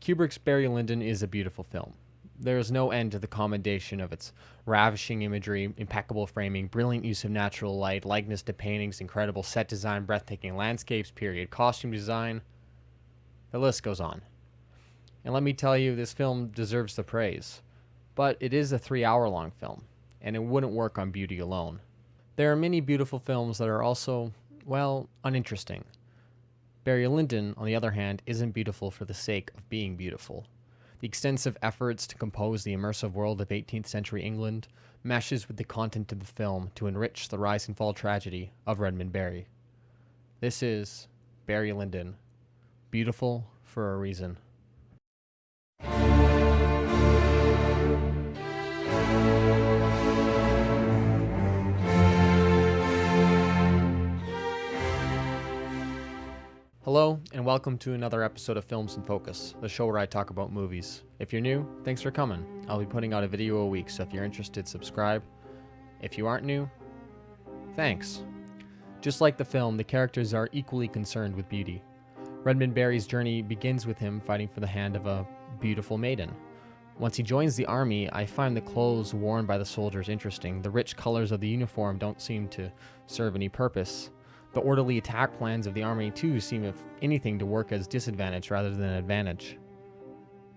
Kubrick's Barry Lyndon is a beautiful film. There is no end to the commendation of its ravishing imagery, impeccable framing, brilliant use of natural light, likeness to paintings, incredible set design, breathtaking landscapes, period costume design. The list goes on. And let me tell you, this film deserves the praise. But it is a 3-hour-long film, and it wouldn't work on beauty alone. There are many beautiful films that are also, well, uninteresting. Barry Lyndon, on the other hand, isn't beautiful for the sake of being beautiful. The extensive efforts to compose the immersive world of 18th century England meshes with the content of the film to enrich the rise and fall tragedy of Redmond Barry. This is Barry Lyndon, beautiful for a reason. Hello, and welcome to another episode of Films in Focus, the show where I talk about movies. If you're new, thanks for coming. I'll be putting out a video a week, so if you're interested, subscribe. If you aren't new, thanks. Just like the film, the characters are equally concerned with beauty. Redmond Barry's journey begins with him fighting for the hand of a beautiful maiden. Once he joins the army, I find the clothes worn by the soldiers interesting. The rich colors of the uniform don't seem to serve any purpose. The orderly attack plans of the army too seem, if anything, to work as disadvantage rather than advantage.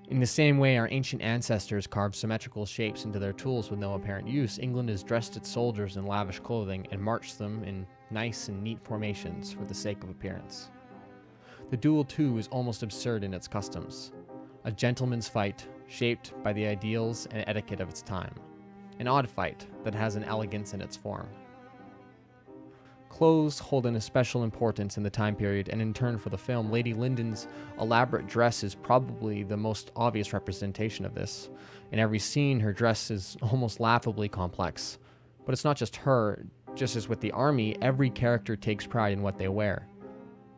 In the same way our ancient ancestors carved symmetrical shapes into their tools with no apparent use, England has dressed its soldiers in lavish clothing and marched them in nice and neat formations for the sake of appearance. The duel too is almost absurd in its customs. A gentleman's fight, shaped by the ideals and etiquette of its time. An odd fight that has an elegance in its form. Clothes hold an especial importance in the time period, and in turn for the film, Lady Lyndon's elaborate dress is probably the most obvious representation of this. In every scene, her dress is almost laughably complex. But it's not just her. Just as with the army, every character takes pride in what they wear.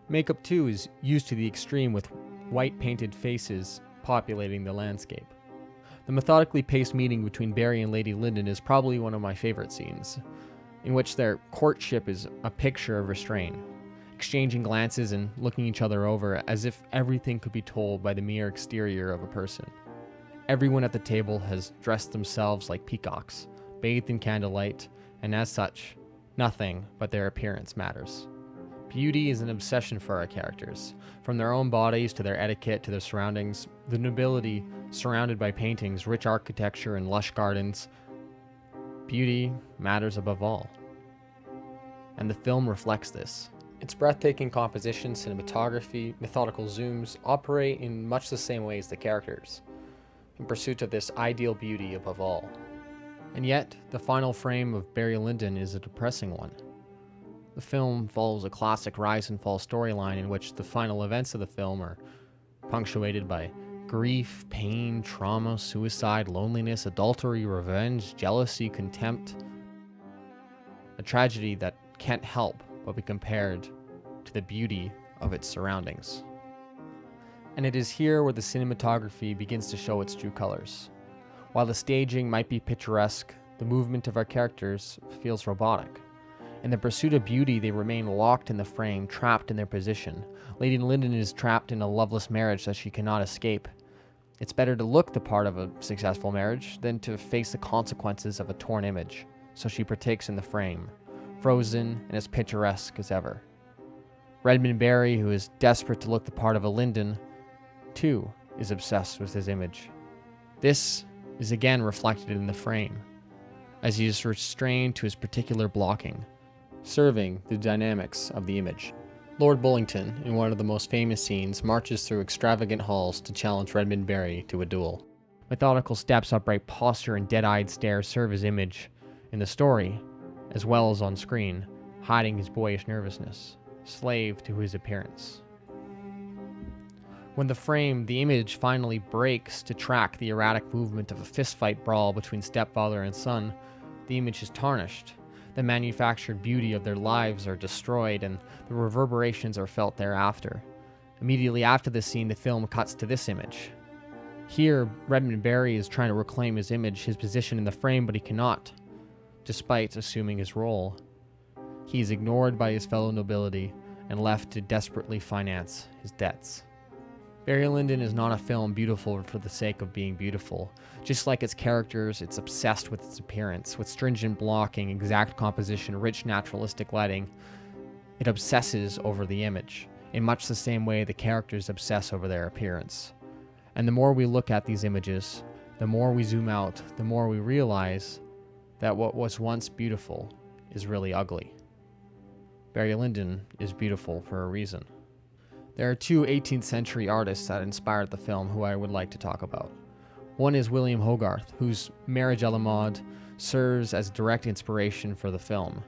Makeup too is used to the extreme, with white painted faces populating the landscape. The methodically paced meeting between Barry and Lady Lyndon is probably one of my favorite scenes, in which their courtship is a picture of restraint, exchanging glances and looking each other over as if everything could be told by the mere exterior of a person. Everyone at the table has dressed themselves like peacocks, bathed in candlelight, and as such, nothing but their appearance matters. Beauty is an obsession for our characters. From their own bodies to their etiquette to their surroundings, the nobility surrounded by paintings, rich architecture, and lush gardens, beauty matters above all. And the film reflects this. Its breathtaking composition, cinematography, methodical zooms operate in much the same way as the characters, in pursuit of this ideal beauty above all. And yet, the final frame of Barry Lyndon is a depressing one. The film follows a classic rise and fall storyline in which the final events of the film are punctuated by grief, pain, trauma, suicide, loneliness, adultery, revenge, jealousy, contempt. A tragedy that can't help but be compared to the beauty of its surroundings. And it is here where the cinematography begins to show its true colors. While the staging might be picturesque, the movement of our characters feels robotic. In the pursuit of beauty, they remain locked in the frame, trapped in their position. Lady Lyndon is trapped in a loveless marriage that she cannot escape. It's better to look the part of a successful marriage than to face the consequences of a torn image, so she partakes in the frame, frozen and as picturesque as ever. Redmond Barry, who is desperate to look the part of a Lyndon, too is obsessed with his image. This is again reflected in the frame, as he is restrained to his particular blocking, serving the dynamics of the image. Lord Bullington, in one of the most famous scenes, marches through extravagant halls to challenge Redmond Barry to a duel. Methodical steps, upright posture, and dead-eyed stare serve his image in the story, as well as on screen, hiding his boyish nervousness, slave to his appearance. When the image finally breaks to track the erratic movement of a fistfight brawl between stepfather and son, the image is tarnished. The manufactured beauty of their lives are destroyed, and the reverberations are felt thereafter. Immediately after this scene, the film cuts to this image. Here, Redmond Barry is trying to reclaim his image, his position in the frame, but he cannot, despite assuming his role. He is ignored by his fellow nobility and left to desperately finance his debts. Barry Lyndon is not a film beautiful for the sake of being beautiful. Just like its characters, it's obsessed with its appearance. With stringent blocking, exact composition, rich naturalistic lighting, it obsesses over the image, in much the same way the characters obsess over their appearance. And the more we look at these images, the more we zoom out, the more we realize that what was once beautiful is really ugly. Barry Lyndon is beautiful for a reason. There are two 18th century artists that inspired the film who I would like to talk about. One is William Hogarth, whose Marriage à la Mode serves as direct inspiration for the film.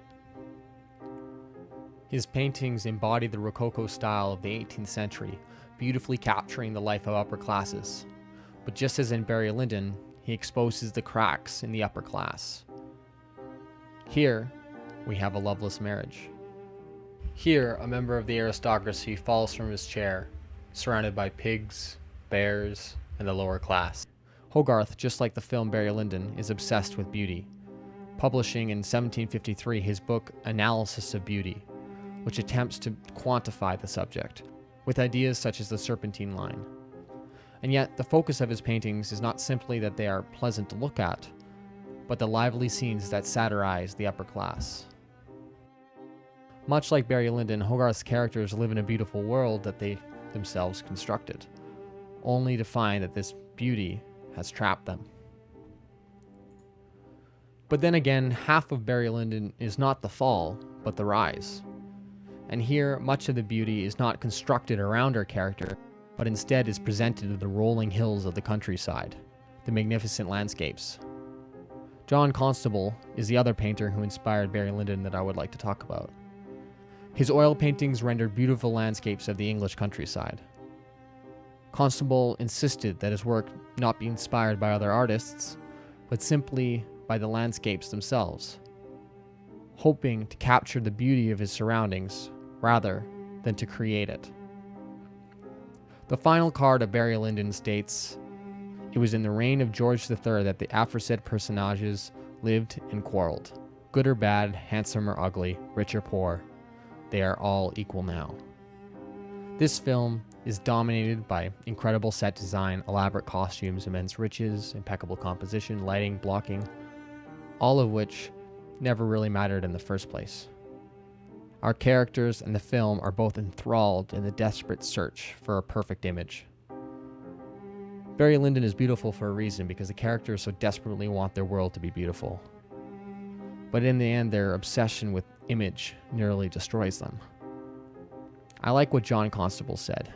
His paintings embody the Rococo style of the 18th century, beautifully capturing the life of upper classes. But just as in Barry Lyndon, he exposes the cracks in the upper class. Here, we have a loveless marriage. Here, a member of the aristocracy falls from his chair, surrounded by pigs, bears, and the lower class. Hogarth, just like the film Barry Lyndon, is obsessed with beauty, publishing in 1753 his book Analysis of Beauty, which attempts to quantify the subject, with ideas such as the serpentine line. And yet, the focus of his paintings is not simply that they are pleasant to look at, but the lively scenes that satirize the upper class. Much like Barry Lyndon, Hogarth's characters live in a beautiful world that they themselves constructed, only to find that this beauty has trapped them. But then again, half of Barry Lyndon is not the fall, but the rise. And here, much of the beauty is not constructed around our character, but instead is presented in the rolling hills of the countryside, the magnificent landscapes. John Constable is the other painter who inspired Barry Lyndon that I would like to talk about. His oil paintings rendered beautiful landscapes of the English countryside. Constable insisted that his work not be inspired by other artists, but simply by the landscapes themselves, hoping to capture the beauty of his surroundings rather than to create it. The final card of Barry Lyndon states, "It was in the reign of George III that the aforesaid personages lived and quarreled. Good or bad, handsome or ugly, rich or poor, they are all equal now." This film is dominated by incredible set design, elaborate costumes, immense riches, impeccable composition, lighting, blocking, all of which never really mattered in the first place. Our characters and the film are both enthralled in the desperate search for a perfect image. Barry Lyndon is beautiful for a reason because the characters so desperately want their world to be beautiful. But in the end, their obsession with image nearly destroys them. I like what John Constable said.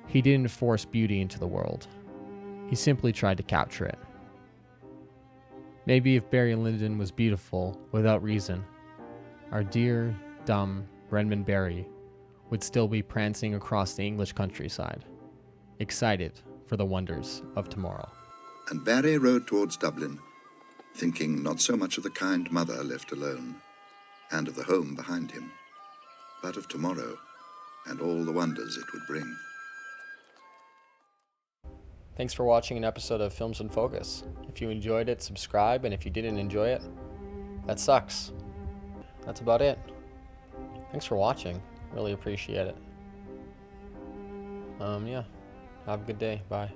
He didn't force beauty into the world. He simply tried to capture it. Maybe if Barry Lyndon was beautiful without reason, our dear, dumb Redmond Barry would still be prancing across the English countryside, excited for the wonders of tomorrow. And Barry rode towards Dublin, thinking not so much of the kind mother left alone, and of the home behind him, but of tomorrow and all the wonders it would bring. Thanks for watching an episode of Films in Focus. If you enjoyed it, subscribe, and if you didn't enjoy it, that sucks. That's about it. Thanks for watching. Really appreciate it. Yeah. Have a good day. Bye.